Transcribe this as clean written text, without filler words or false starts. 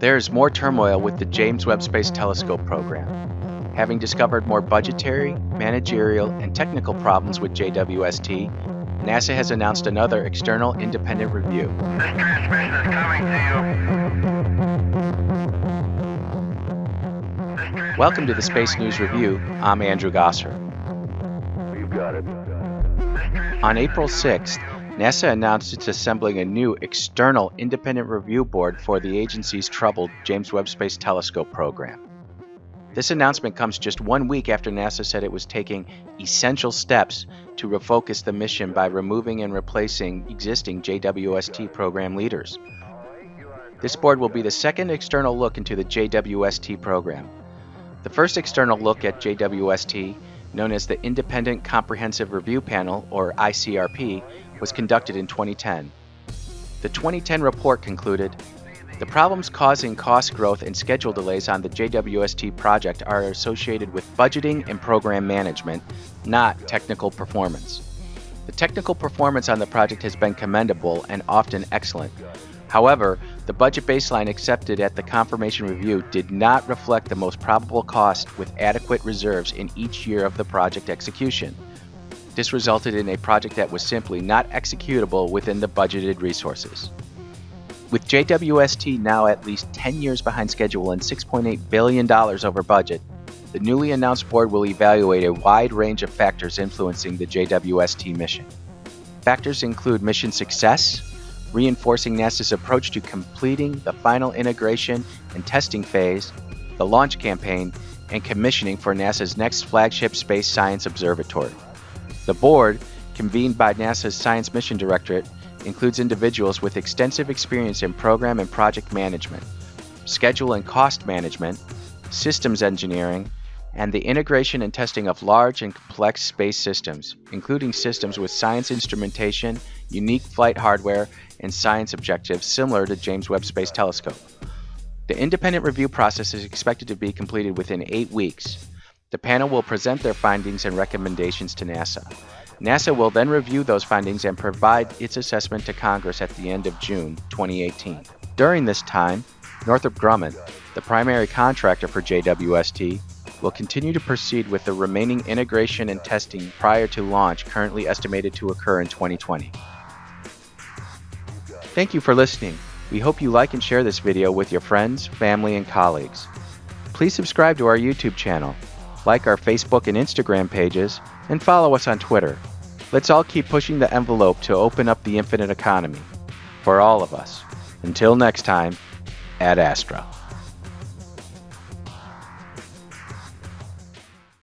There is more turmoil with the James Webb Space Telescope program. Having discovered more budgetary, managerial, and technical problems with JWST, NASA has announced another external independent review. This transmission is coming to you. Welcome to the Space News Review. I'm Andrew Gosser. You've got it. On April 6th, NASA announced it's assembling a new external independent review board for the agency's troubled James Webb Space Telescope program. This announcement comes just 1 week after NASA said it was taking essential steps to refocus the mission by removing and replacing existing JWST program leaders. This board will be the second external look into the JWST program. The first external look at JWST, known as the Independent Comprehensive Review Panel, or ICRP, was conducted in 2010. The 2010 report concluded, the problems causing cost growth and schedule delays on the JWST project are associated with budgeting and program management, not technical performance. The technical performance on the project has been commendable and often excellent. However, the budget baseline accepted at the confirmation review did not reflect the most probable cost with adequate reserves in each year of the project execution. This resulted in a project that was simply not executable within the budgeted resources. With JWST now at least 10 years behind schedule and $6.8 billion over budget, the newly announced board will evaluate a wide range of factors influencing the JWST mission. Factors include mission success, reinforcing NASA's approach to completing the final integration and testing phase, the launch campaign, and commissioning for NASA's next flagship space science observatory. The board, convened by NASA's Science Mission Directorate, includes individuals with extensive experience in program and project management, schedule and cost management, systems engineering, and the integration and testing of large and complex space systems, including systems with science instrumentation, unique flight hardware, and science objectives similar to James Webb Space Telescope. The independent review process is expected to be completed within 8 weeks. The panel will present their findings and recommendations to NASA. NASA will then review those findings and provide its assessment to Congress at the end of June 2018. During this time, Northrop Grumman, the primary contractor for JWST, will continue to proceed with the remaining integration and testing prior to launch, currently estimated to occur in 2020. Thank you for listening. We hope you like and share this video with your friends, family, and colleagues. Please subscribe to our YouTube channel, like our Facebook and Instagram pages, and follow us on Twitter. Let's all keep pushing the envelope to open up the infinite economy for all of us. Until next time, ad astra.